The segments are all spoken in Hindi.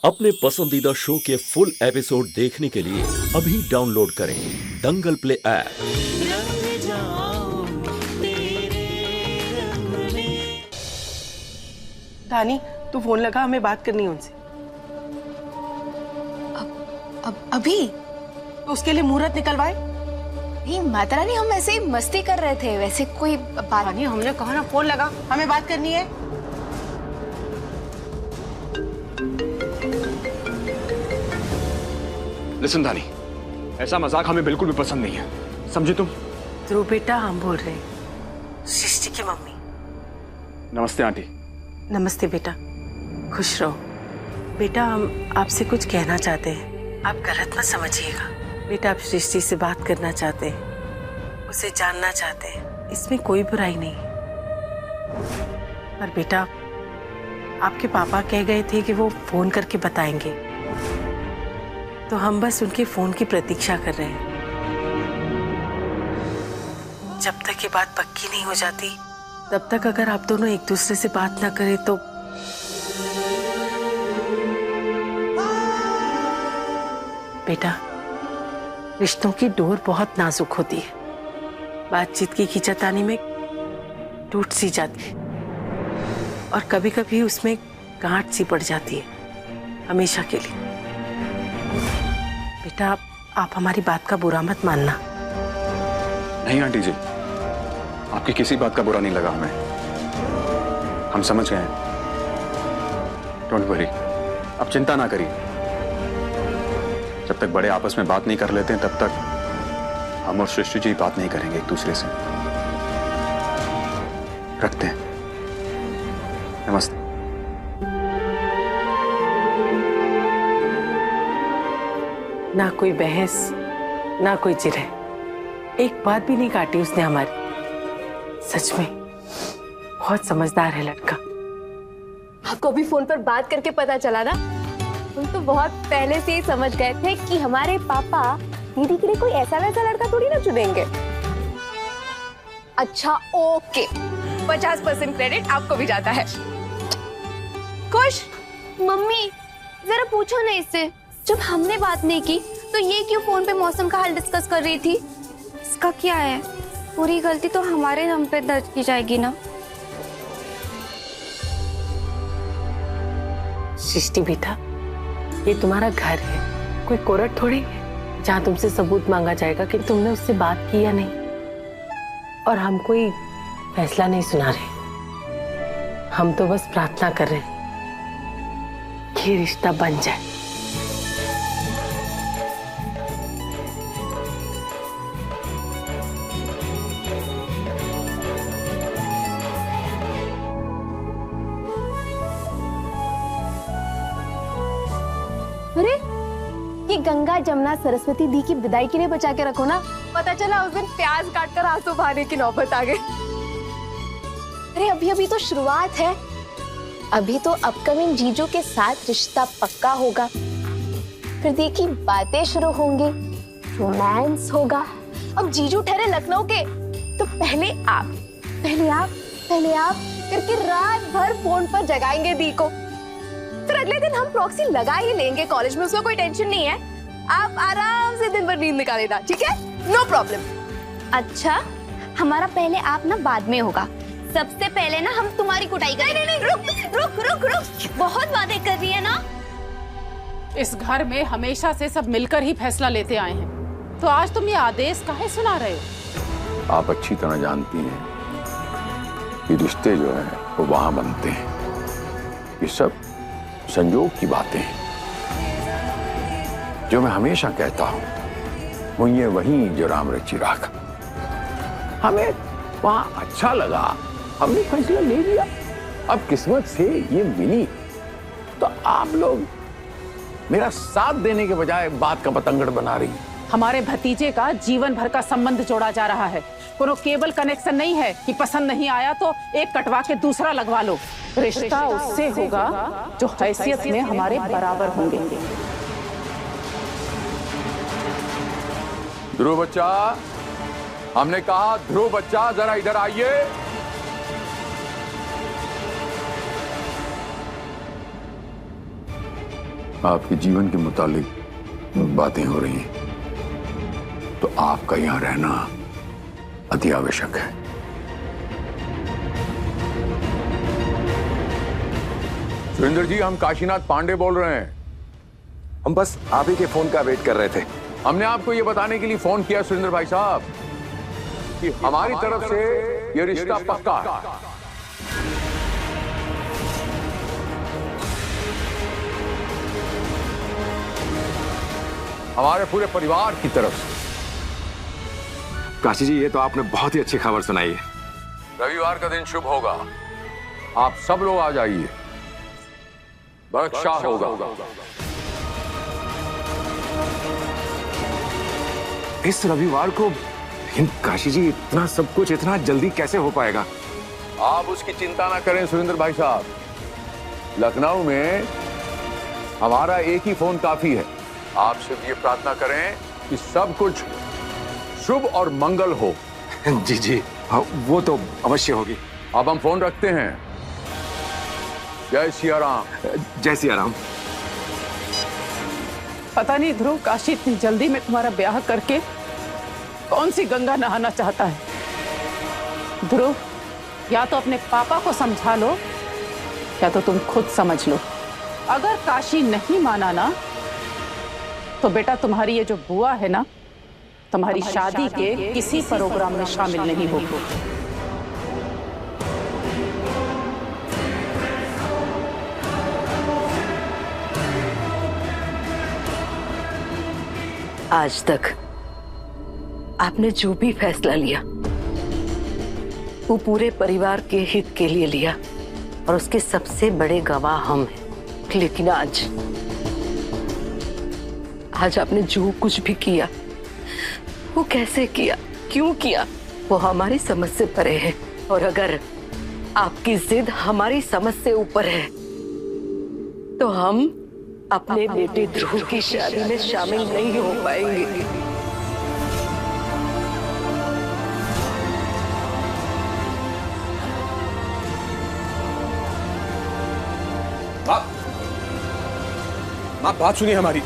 अपने पसंदीदा शो के फुल एपिसोड देखने के लिए अभी डाउनलोड करें दंगल प्ले ऐप। रानी, तू फोन लगा, हमें बात करनी है उनसे। अब अभी तो उसके लिए मुहूर्त निकलवाए। नहीं माता रानी, हम ऐसे ही मस्ती कर रहे थे, वैसे कोई बात रानी, हमने कहा ना फोन लगा, हमें बात करनी है। लिसन दानी, ऐसा मजाक हमें बिल्कुल भी पसंद नहीं है, समझी तुम? ध्रुव बेटा, हम बोल रहे हैं, सृष्टि की मम्मी। नमस्ते आंटी। नमस्ते बेटा, खुश रहो। बेटा, हम आपसे कुछ कहना चाहते हैं, आप गलत मत समझिएगा। बेटा, आप सृष्टि से बात करना चाहते हैं, उसे जानना चाहते हैं, इसमें कोई बुराई नहीं। पर बेटा, आपके पापा कह गए थे कि वो फोन करके बताएंगे, तो हम बस उनके फोन की प्रतीक्षा कर रहे हैं। जब तक ये बात पक्की नहीं हो जाती, तब तक अगर आप दोनों एक दूसरे से बात ना करें तो बेटा, रिश्तों की डोर बहुत नाजुक होती है, बातचीत की खींचातानी में टूट सी जाती है और कभी कभी उसमें गांठ सी पड़ जाती है हमेशा के लिए। बेटा, आप हमारी बात का बुरा मत मानना। नहीं आंटी जी, आपकी किसी बात का बुरा नहीं लगा हमें, हम समझ गए हैं। डोंट वरी, अब चिंता ना करिए। जब तक बड़े आपस में बात नहीं कर लेते तब तक हम और सृष्टि जी बात नहीं करेंगे एक दूसरे से। रखते हैं, नमस्ते। ना कोई बहस, ना कोई जिरह, एक बात भी नहीं काटी उसने हमारी। सच में बहुत समझदार है लड़का। आपको भी फोन पर बात करके पता चला ना, तुम तो बहुत पहले से ही समझ गए थे कि हमारे पापा दीदी के लिए कोई ऐसा वैसा लड़का थोड़ी ना चुनेंगे। अच्छा ओके, 50% क्रेडिट आपको भी जाता है। खुश? मम्मी जरा पूछो ना इससे, जब हमने बात नहीं की तो ये क्यों फोन पे मौसम का हाल डिस्कस कर रही थी? इसका क्या है? पूरी गलती तो हमारे नाम पे दर्ज की जाएगी ना। सृष्टि बेटा, ये तुम्हारा घर है, कोई कोर्ट थोड़ी है जहाँ तुमसे सबूत मांगा जाएगा कि तुमने उससे बात की या नहीं। और हम कोई फैसला नहीं सुना रहे, हम तो बस प्रार्थना कर रहे हैं कि रिश्ता बन जाए। अरे ये गंगा जमुना सरस्वती दी की विदाई के लिए बचा के रखो ना। पता चला उस दिन प्याज काटकर आंसू बहाने की नौबत आ गई। अरे अभी अभी तो शुरुआत है, अभी तो अपकमिंग जीजू के साथ रिश्ता पक्का होगा, फिर दी की बातें शुरू होंगी, रोमांस होगा। अब जीजू ठहरे लखनऊ के, तो पहले आप करके रात भर फोन पर जगाएंगे दी को। फिर अगले दिन हम प्रॉक्सी लगा ही लेंगे कॉलेज में, उसका कोई टेंशन नहीं है। आप आराम से दिन भर नींद निकालेगा, ठीक है? No problem. अच्छा, हमारा पहले आप ना बाद में होगा, सबसे पहले ना हम तुम्हारी कुटाई करेंगे। नहीं, रुक, बहुत बातें कर रही है ना। इस घर में हमेशा से सब मिलकर ही फैसला लेते आए हैं, तो आज तुम ये आदेश काहे सुना रहे हो? आप अच्छी तरह जानती हैं कि रिश्ते जो है वो वहां बनते हैं, ये सब संयोग की बातें हैं। जो मैं हमेशा कहता हूं वो ये वही जो राम रची राखा। हमें वहां अच्छा लगा, हमने फैसला ले लिया, अब किस्मत से ये मिली, तो आप लोग मेरा साथ देने के बजाय बात का पतंगड़ बना रही हैं। हमारे भतीजे का जीवन भर का संबंध जोड़ा जा रहा है, कोनो केबल कनेक्शन नहीं है कि पसंद नहीं आया तो एक कटवा के दूसरा लगवा लो। रिश्ता उससे होगा जो हैसियत में हमारे बराबर होंगे। ध्रुव बच्चा, हमने कहा ध्रुव बच्चा जरा इधर आइए। आपके जीवन के मुतालिक बातें हो रही हैं, तो आपका यहां रहना अति आवश्यक है। सुरेंद्र जी, हम काशीनाथ पांडे बोल रहे हैं। हम बस आप ही के फोन का वेट कर रहे थे। हमने आपको यह बताने के लिए फोन किया सुरेंद्र भाई साहब कि हमारी तरफ से यह रिश्ता पक्का है। हमारे पूरे परिवार की तरफ से। काशी जी, ये तो आपने बहुत ही अच्छी खबर सुनाई है। रविवार का दिन शुभ होगा, आप सब लोग आ जाइए, वर्षा होगा। इस रविवार को? लेकिन काशी जी, इतना सब कुछ इतना जल्दी कैसे हो पाएगा? आप उसकी चिंता ना करें सुरेंद्र भाई साहब। लखनऊ में हमारा एक ही फोन काफी है। आप सिर्फ ये प्रार्थना करें कि सब कुछ शुभ और मंगल हो। जी जी, वो तो अवश्य होगी। अब हम फोन रखते हैं। जय सिया राम। जय सिया राम। पता नहीं ध्रुव, काशी इतनी जल्दी में तुम्हारा ब्याह करके कौन सी गंगा नहाना चाहता है। ध्रुव, या तो अपने पापा को समझा लो या तो तुम खुद समझ लो। अगर काशी नहीं माना ना, तो बेटा तुम्हारी ये जो बुआ है ना, तुम्हारी शादी के किसी प्रोग्राम में शामिल नहीं होगी। आज तक आपने जो भी फैसला लिया वो पूरे परिवार के हित के लिए लिया और उसके सबसे बड़े गवाह हम हैं। लेकिन आज आपने जो कुछ भी किया वो कैसे किया, क्यों किया, वो हमारी समझ से परे है। और अगर आपकी जिद हमारी समझ से ऊपर है तो हम अपने बेटे ध्रुव की शादी में शामिल नहीं हो पाएंगे। आप बात सुनिए हमारी।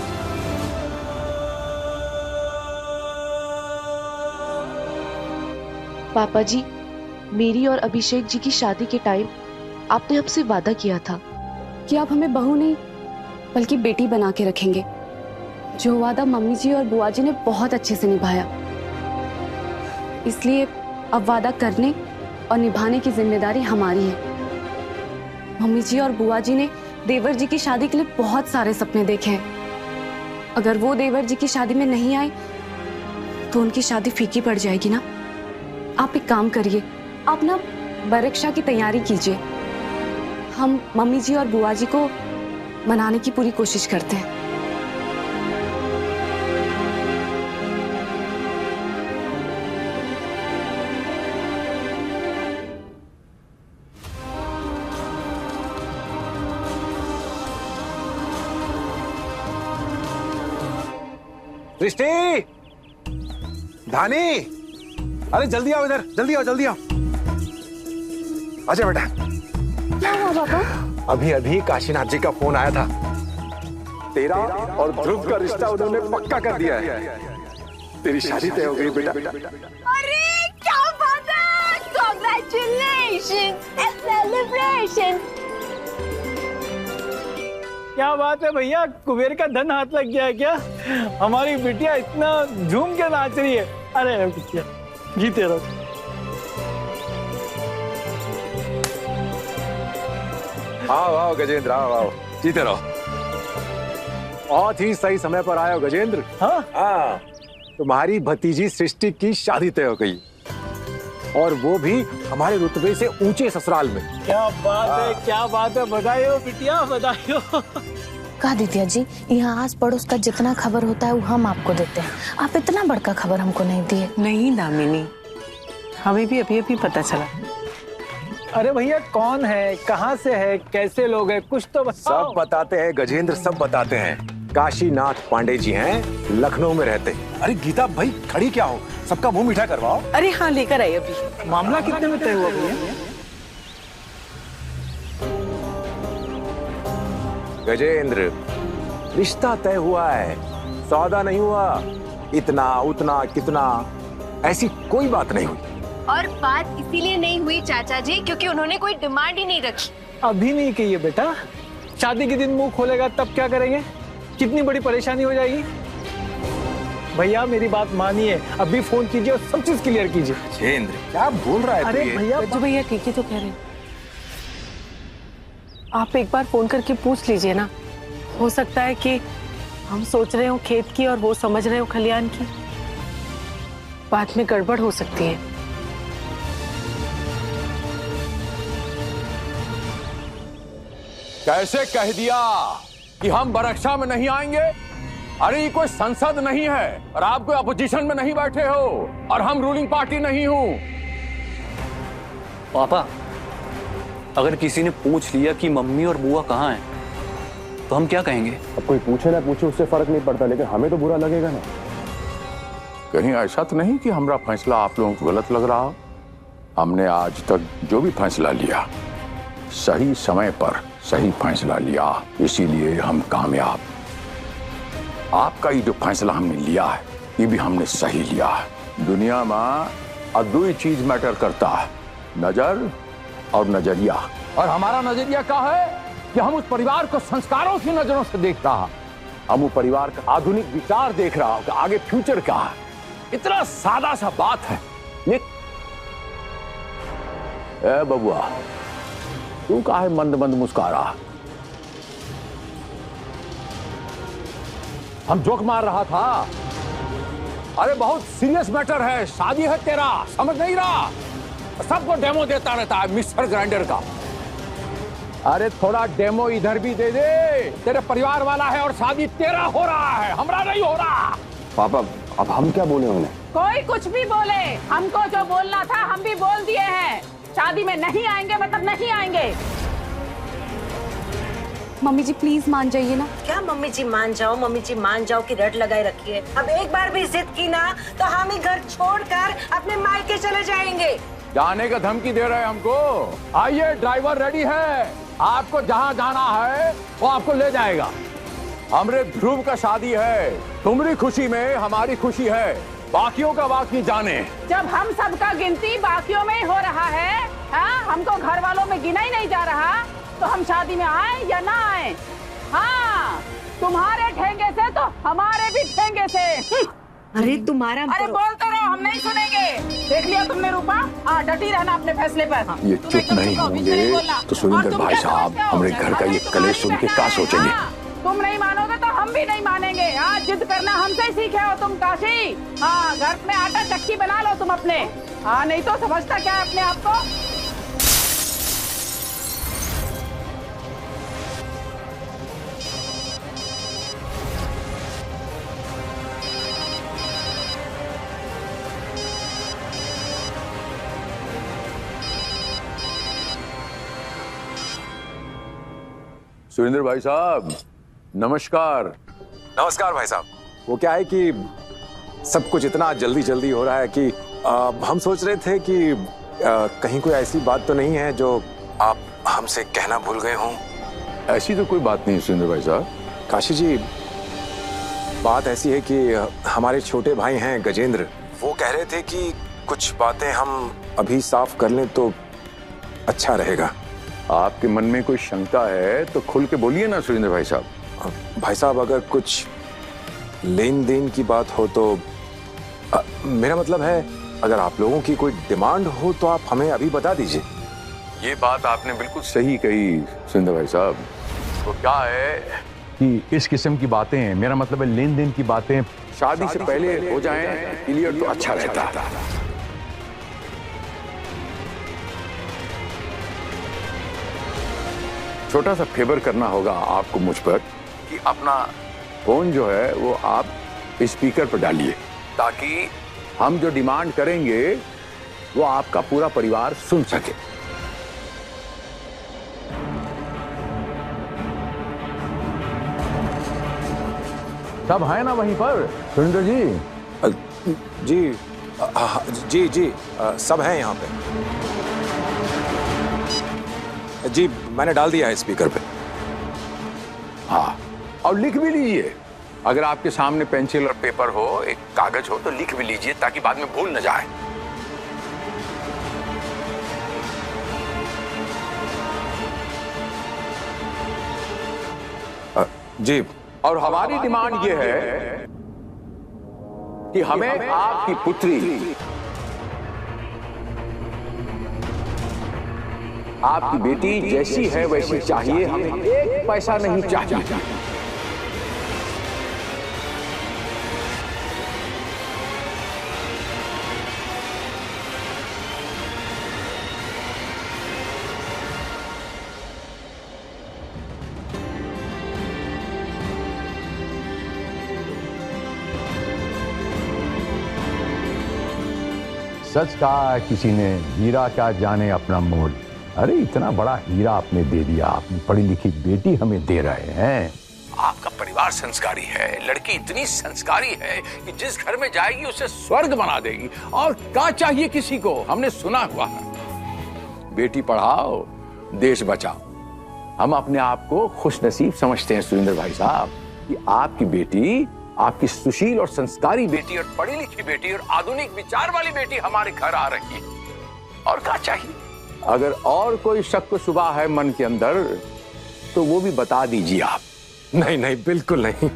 पापा जी, मेरी और अभिषेक जी की शादी के टाइम आपने हमसे वादा किया था कि आप हमें बहू नहीं बल्कि बेटी बना के रखेंगे। जो वादा मम्मी जी और बुआ जी ने बहुत अच्छे से निभाया, इसलिए अब वादा करने और निभाने की जिम्मेदारी हमारी है। मम्मी जी और बुआ जी ने देवर जी की शादी के लिए बहुत सारे सपने देखे हैं। अगर वो देवर जी की शादी में नहीं आए तो उनकी शादी फीकी पड़ जाएगी ना। आप एक काम करिए, आप ना बरक्षा की तैयारी कीजिए। हम मम्मी जी और बुआ जी को मनाने की पूरी कोशिश करते हैं। सृष्टि, धानी, अरे जल्दी आओ इधर, जल्दी आओ, जल्दी आओ। आजा बेटा। क्या हुआ पापा? अभी अभी काशीनाथ जी का फोन आया था। तेरा और ध्रुव का रिश्ता उन्होंने पक्का कर दिया है। तेरी शादी तय हो गई बेटा। अरे क्या बात है! Congratulations! Celebrations! क्या बात है भैया, कुबेर का धन हाथ लग गया है क्या? हमारी बिटिया इतना झूम के नाच रही है। अरे बिटिया, जीते रहो। आओ आओ गजेंद्र, आओ आओ, जीते रहो। बहुत ही सही समय पर आए हो गजेंद्र। हाँ, तुम्हारी भतीजी सृष्टि की शादी तय हो गई, और वो भी हमारे रुतबे से ऊंचे ससुराल में। क्या बात है, क्या बात है, बधाई हो बिटिया, बधाई हो। कहा दीदिया जी, यहाँ आस पड़ोस का जितना खबर होता है वो हम आपको देते हैं। आप इतना बड़का खबर हमको नहीं दिए। नहीं दामिनी, हमें भी अभी अभी पता चला। अरे भैया, कौन है, कहाँ से है, कैसे लोग हैं, कुछ तो बताओ। सब बताते हैं गजेंद्र, सब बताते हैं। काशीनाथ पांडे जी हैं, लखनऊ में रहते। अरे गीता भाई, खड़ी क्या हो, सबका मुंह मीठा करवाओ। अरे हाँ, लेकर आई अभी। मामला कितने में तय हुआ भैया? गजेंद्र, रिश्ता तय हुआ है, सौदा नहीं हुआ। इतना उतना कितना ऐसी कोई बात नहीं हुई। और बात इसीलिए नहीं हुई चाचा जी क्योंकि उन्होंने कोई डिमांड ही नहीं रखी। अभी नहीं कही है बेटा, शादी के दिन मुंह खोलेगा तब क्या करेंगे? कितनी बड़ी परेशानी हो जाएगी। भैया मेरी बात मानिए, अभी फोन कीजिए और सब चीज क्लियर कीजिए। गजेंद्र क्या बोल रहा है? अरे भैया जो भैया ठीक ही तो कह रहे हैं। आप एक बार फोन करके पूछ लीजिए ना, हो सकता है कि हम सोच रहे हो खेत की और वो समझ रहे हो खलियान की। बात में गड़बड़ हो सकती है। कैसे कह दिया कि हम बरक्षा में नहीं आएंगे? अरे ये कोई संसद नहीं है और आप कोई अपोजिशन में नहीं बैठे हो और हम रूलिंग पार्टी नहीं हूं। पापा, अगर किसी ने पूछ लिया कि मम्मी और बुआ कहाँ हैं, तो हम क्या कहेंगे? अब कोई पूछे ना पूछे उससे फर्क नहीं पड़ता, लेकिन हमें तो बुरा लगेगा ना। कहीं ऐसा तो नहीं कि हमारा फैसला आप लोगों को गलत लग रहा हो? हमने आज तक जो भी फैसला लिया सही समय पर सही फैसला लिया, इसीलिए हम कामयाब। आपका ये जो फैसला हमने लिया है ये भी हमने सही लिया है। दुनिया में दो ही चीज मैटर करता है, नजर और नजरिया। और हमारा नजरिया क्या है कि हम उस परिवार को संस्कारों की नजरों से देख रहा है। हम उस परिवार का आधुनिक विचार देख रहा है, आगे फ्यूचर क्या है। इतना सादा सा बात है ये। ए बबुआ, तू काहे मंद मंद मुस्कुरा रहा? हम जोक मार रहा था। अरे बहुत सीरियस मैटर है, शादी है तेरा, समझ नहीं रहा? सबको डेमो देता रहता है मिक्सर ग्राइंडर का। अरे थोड़ा डेमो इधर भी दे दे। तेरे परिवार वाला है और शादी तेरा हो रहा है, हमरा नहीं हो रहा। पापा अब हम क्या बोले उन्हें? कोई कुछ भी बोले, हमको जो बोलना था हम भी बोल दिए हैं। शादी में नहीं आएंगे मतलब नहीं आएंगे। मम्मी जी प्लीज मान जाइए ना। क्या मम्मी जी मान जाओ की रट लगाए रखी है। अब एक बार भी जिद की ना तो हम ही घर छोड़कर अपने मायके चले जाएंगे। जाने का धमकी दे रहे हैं हमको? आइए, ड्राइवर रेडी है, आपको जहाँ जाना है वो आपको ले जाएगा। हमरे ध्रुव का शादी है, तुम्हारी खुशी में हमारी खुशी है, बाकियों का बाकी जाने। जब हम सबका गिनती बाकियों में ही हो रहा है, हाँ, हमको घर वालों में गिना ही नहीं जा रहा, तो हम शादी में आए या ना आए? हाँ, तुम्हारे ठेंगे से तो हमारे भी ठेंगे से। अरे तुम्हारा अरे बोलते रहो, हम नहीं सुनेंगे। देख लिया तुमने रूपा? हाँ, डटी रहना अपने फैसले पर। ये चुप नहीं होंगे तो सुरेंद्र भाई साहब हमारे घर का ये कलेश सुन के क्या सोचेंगे? तुम नहीं मानोगे तो हम भी नहीं मानेंगे। हाँ, जिद करना हमसे ही सीखे हो तुम काशी। हाँ, घर में आटा चक्की बना लो तुम अपने। हाँ, नहीं तो समझता क्या है अपने आप को? सुरेंद्र भाई साहब नमस्कार। नमस्कार भाई साहब। वो क्या है कि सब कुछ इतना जल्दी जल्दी हो रहा है कि हम सोच रहे थे कि कहीं कोई ऐसी बात तो नहीं है जो आप हमसे कहना भूल गए हों। ऐसी तो कोई बात नहीं सुरेंद्र भाई साहब। काशी जी, बात ऐसी है कि हमारे छोटे भाई हैं गजेंद्र, वो कह रहे थे कि कुछ बातें हम अभी साफ कर लें तो अच्छा रहेगा। आपके मन में कोई शंका है तो खुल के बोलिए ना सुरेंद्र भाई साहब। भाई साहब, अगर कुछ लेन देन की बात हो तो मेरा मतलब है, अगर आप लोगों की कोई डिमांड हो तो आप हमें अभी बता दीजिए। ये बात आपने बिल्कुल सही कही सुरेंद्र भाई साहब। तो क्या है कि इस किस्म की बातें, मेरा मतलब है लेन देन की बातें, शादी से पहले हो जाएं क्लियर तो अच्छा रहता है। छोटा सा फेवर करना होगा आपको मुझ पर कि अपना फोन जो है वो आप स्पीकर पर डालिए, ताकि हम जो डिमांड करेंगे वो आपका पूरा परिवार सुन सके। सब है ना वहीं पर सुरेंद्र जी? जी सब है यहाँ पे। जी मैंने डाल दिया है स्पीकर पे। हाँ, और लिख भी लीजिए। अगर आपके सामने पेंसिल और पेपर हो, एक कागज हो, तो लिख भी लीजिए ताकि बाद में भूल न जाए। जी। और हमारी डिमांड ये है कि हमें आपकी पुत्री, आपकी बेटी जैसी है वैसी चाहिए, हमें एक पैसा नहीं चाहिए। सच कहा किसी ने, हीरा क्या जाने अपना मोल। अरे इतना बड़ा हीरा आपने दे दिया, अपनी पढ़ी लिखी बेटी हमें दे रहे हैं। आपका परिवार संस्कारी है, लड़की इतनी संस्कारी है कि जिस घर में जाएगी उसे स्वर्ग बना देगी। और क्या चाहिए किसी को, हमने सुना हुआ है, बेटी पढ़ाओ देश बचाओ। हम अपने आप को खुशनसीब समझते हैं सुरेंद्र भाई साहब कि आपकी बेटी, आपकी सुशील और संस्कारी बेटी और पढ़ी लिखी बेटी और आधुनिक विचार वाली बेटी हमारे घर आ रही है। और क्या चाहिए? अगर और कोई शक शुबा है मन के अंदर तो वो भी बता दीजिए आप। नहीं नहीं, बिल्कुल नहीं।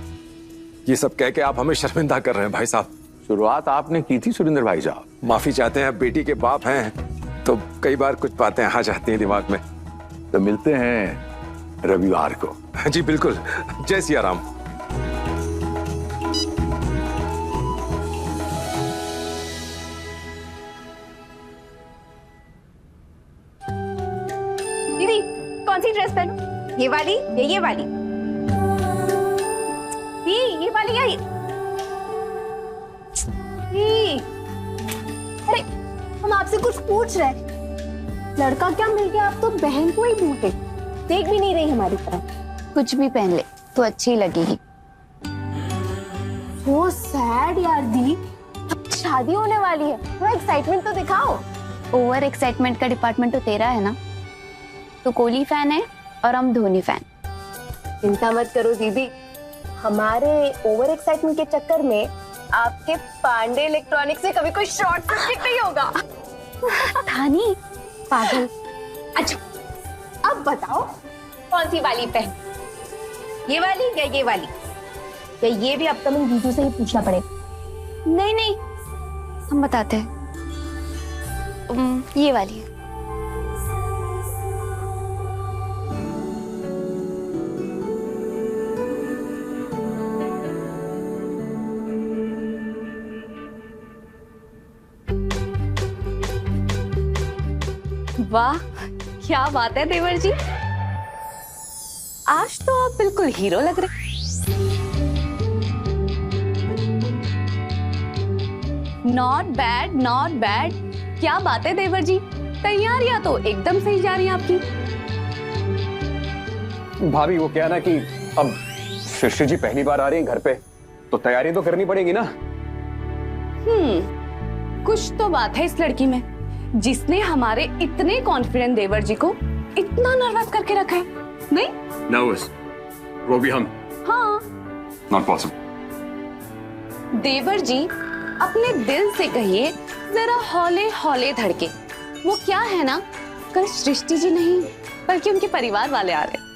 ये सब कह के आप हमें शर्मिंदा कर रहे हैं भाई साहब। शुरुआत आपने की थी सुरेंद्र भाई साहब। माफी चाहते हैं, बेटी के बाप हैं तो कई बार कुछ बातें आ जाती हैं दिमाग में। तो मिलते हैं रविवार को। जी बिल्कुल, जय सिया राम। दीदी कौन सी ड्रेस पहनूं? ये वाली या ये वाली? ये वाली या ये? अरे हम आपसे कुछ पूछ रहे हैं, लड़का क्या मिल गया, आप तो बहन को ही भूल गए, देख भी नहीं रही हमारी तरफ। कुछ भी पहन ले तो अच्छी लगेगी। So sad यार दी, शादी होने वाली है, थोड़ा एक्साइटमेंट तो दिखाओ। ओवर एक्साइटमेंट का डिपार्टमेंट तो तेरा है ना। तो कोहली फैन है और हम धोनी फैन। चिंता मत करो दीदी, हमारे ओवर एक्साइटमेंट के चक्कर में आपके पांडे इलेक्ट्रॉनिक्स से कभी कोई शॉर्ट सर्किट नहीं होगा। धानी पागल। अच्छा अब बताओ कौन सी वाली पहन, ये वाली या ये वाली? या ये भी अपकमिंग जीजू से ही पूछना पड़ेगा? नहीं नहीं, हम बताते हैं, ये वाली है। वाह क्या बात है देवर जी, आज तो आप बिल्कुल हीरो लग रहे। Not bad not bad. क्या बात है देवर जी, तैयारियां तो एकदम सही जा रही हैं आपकी। भाभी वो क्या ना कि अब सृष्टि जी पहली बार आ रही हैं घर पे, तो तैयारी तो करनी पड़ेगी ना। कुछ तो बात है इस लड़की में, जिसने हमारे इतने कॉन्फिडेंट देवर जी को इतना नर्वस करके रखा है। नहीं नर्वस? वो भी हम? हाँ। Not possible. देवर जी अपने दिल से कहिए, जरा हौले हौले धड़के। वो क्या है ना, कल सृष्टि जी नहीं बल्कि उनके परिवार वाले आ रहे।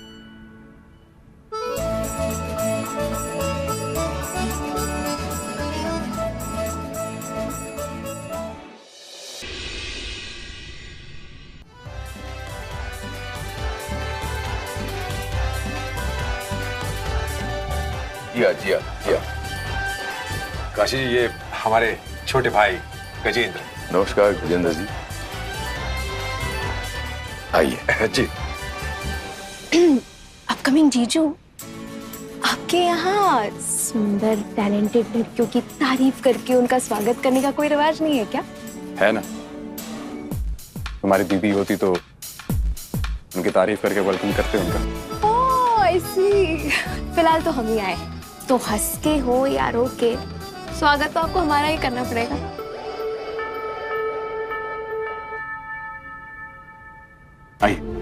जिया जिया जिया। काशी जी, ये हमारे छोटे भाई गजेंद्र। नमस्कार गजेंद्र जी, आइए। जी। अपकमिंग जीजू, आपके यहाँ सुंदर टैलेंटेड लड़कियों की तारीफ करके उनका स्वागत करने का कोई रिवाज नहीं है क्या? है ना, तुम्हारी दीदी होती तो उनकी तारीफ करके वेलकम करते उनका। ओह आई सी। फिलहाल तो हम ही आए, तो हंस के हो या रो के स्वागत तो आपको हमारा ही करना पड़ेगा। आइए।